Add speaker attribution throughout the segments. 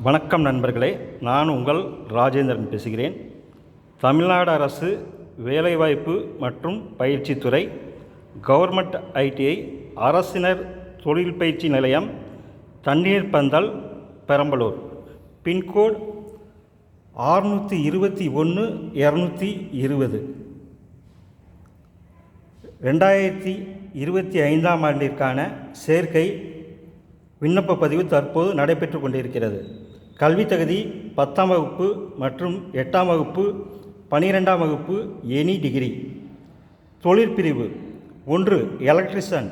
Speaker 1: வணக்கம் நண்பர்களே, நான் உங்கள் ராஜேந்திரன் பேசுகிறேன். தமிழ்நாடு அரசு வேலைவாய்ப்பு மற்றும் பயிற்சித்துறை கவர்மெண்ட் ஐடிஐ அரசினர் தொழில் பயிற்சி நிலையம், தண்ணீர் பந்தல், பெரம்பலூர். பின்கோட் 621 220. 2025ஆம் ஆண்டிற்கான சேர்க்கை விண்ணப்ப பதிவு தற்போது நடைபெற்று கொண்டிருக்கிறது. கல்வி தகுதி 10ஆம் வகுப்பு மற்றும் 8ஆம் வகுப்பு, 12ஆம் வகுப்பு, எனி டிகிரி. தொழிற்பிரிவு 1 எலக்ட்ரிஷியன்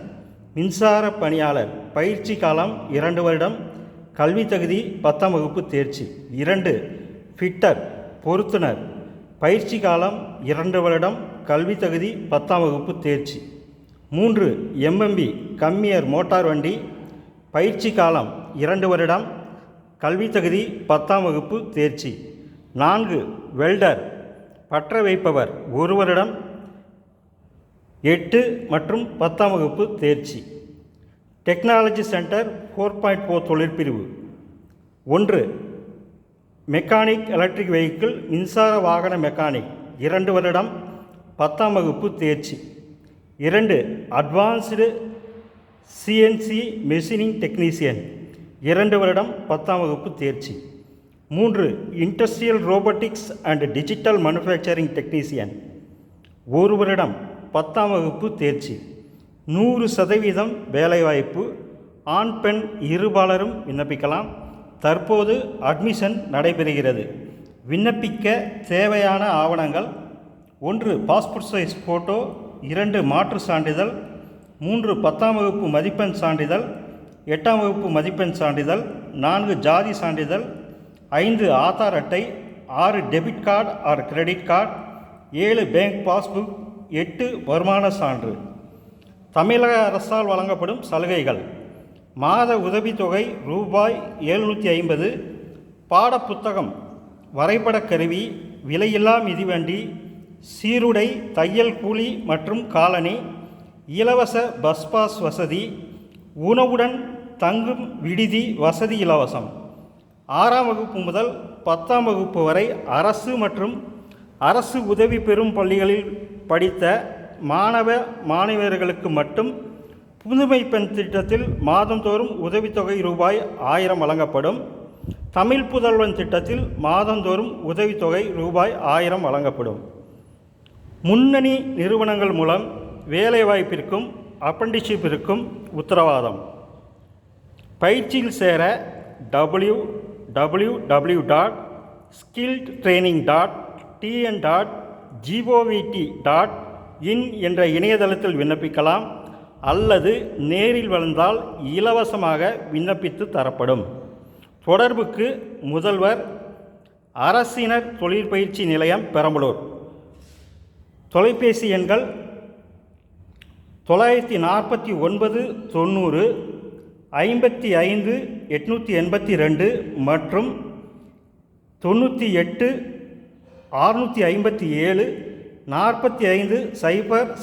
Speaker 1: மின்சார பணியாளர், பயிற்சி காலம் 2 வருடம், கல்வி தகுதி 10ஆம் வகுப்பு தேர்ச்சி. 2 ஃபிட்டர் பொருத்துனர், பயிற்சி காலம் 2 வருடம், கல்வி தகுதி 10ஆம் வகுப்பு தேர்ச்சி. 3 எம்எம்பி கம்மியர் மோட்டார் வண்டி, பயிற்சி காலம் 2 வருடம், கல்வி தகுதி 10ஆம் வகுப்பு தேர்ச்சி. 4 வெல்டர் பற்ற வைப்பவர் 1 வருடம், 8 மற்றும் 10ஆம் வகுப்பு தேர்ச்சி. Technology centre 4.4 தொழிற்பிரிவு 1 mechanic electric vehicle மின்சார வாகன மெக்கானிக் 2 வருடம், 10ஆம் வகுப்பு தேர்ச்சி. 2 அட்வான்ஸ்டு சிஎன்சி மெஷினிங் டெக்னீசியன் 2 வருடம், 10ஆம் வகுப்பு தேர்ச்சி. 3 industrial robotics and digital manufacturing technician 1 வருடம், 10ஆம் வகுப்பு தேர்ச்சி. 100% வேலைவாய்ப்பு, ஆண் பெண் இருபாலரும் விண்ணப்பிக்கலாம். தற்போது அட்மிஷன் நடைபெறுகிறது. விண்ணப்பிக்க தேவையான ஆவணங்கள்: 1 பாஸ்போர்ட் சைஸ் ஃபோட்டோ, 2 மாற்று சான்றிதழ், 3 10ஆம் வகுப்பு மதிப்பெண் சான்றிதழ், 8ஆம் வகுப்பு மதிப்பெண் சான்றிதழ், 4 ஜாதி சான்றிதழ், 5 ஆதார் அட்டை, 6 debit card or credit card, 7 bank passbook, 8 வருமான சான்று. தமிழக அரசால் வழங்கப்படும் சலுகைகள்: மாத உதவித்தொகை ரூபாய் 750, பாடப்புத்தகம், வரைபட கருவி, விலையில்லா மிதிவண்டி, சீருடை, தையல் கூலி மற்றும் காலணி, இலவச பஸ் பாஸ் வசதி, உணவுடன் தங்கும் விடுதி வசதி இலவசம். 6ஆம் வகுப்பு முதல் 10ஆம் வகுப்பு வரை அரசு மற்றும் அரசு உதவி பெறும் பள்ளிகளில் படித்த மாணவர்களுக்கு மட்டும் புதுமை பெண் திட்டத்தில் மாதந்தோறும் உதவித்தொகை ரூபாய் 1000 வழங்கப்படும். தமிழ் புதல்வன் திட்டத்தில் மாதந்தோறும் உதவித்தொகை ரூபாய் 1000 வழங்கப்படும். முன்னணி நிறுவனங்கள் மூலம் வேலைவாய்ப்பிற்கும் அப்ரண்டிஸ்ஷிப்பிற்கும் உத்தரவாதம். பயிற்சியில் சேர www.skilltraining.tn.govt.in என்ற இணையதளத்தில் விண்ணப்பிக்கலாம் அல்லது நேரில் வந்தால் இலவசமாக விண்ணப்பித்து தரப்படும். தொடர்புக்கு முதல்வர், அரசினர் தொழிற்பயிற்சி நிலையம், பெரம்பலூர். தொலைபேசி எண்கள் 949 90 55 882 மற்றும் 98 657 45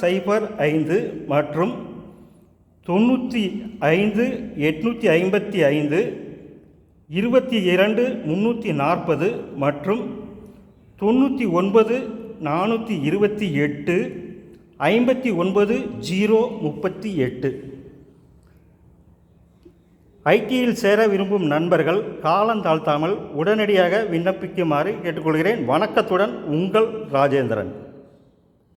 Speaker 1: 005 மற்றும் 95 855 22 340 மற்றும் 99 428 59 038. ஐடியில் சேர விரும்பும் நண்பர்கள் காலந்தாழ்த்தாமல் உடனடியாக விண்ணப்பிக்குமாறு கேட்டுக்கொள்கிறேன். வணக்கத்துடன் உங்கள் ராஜேந்திரன்.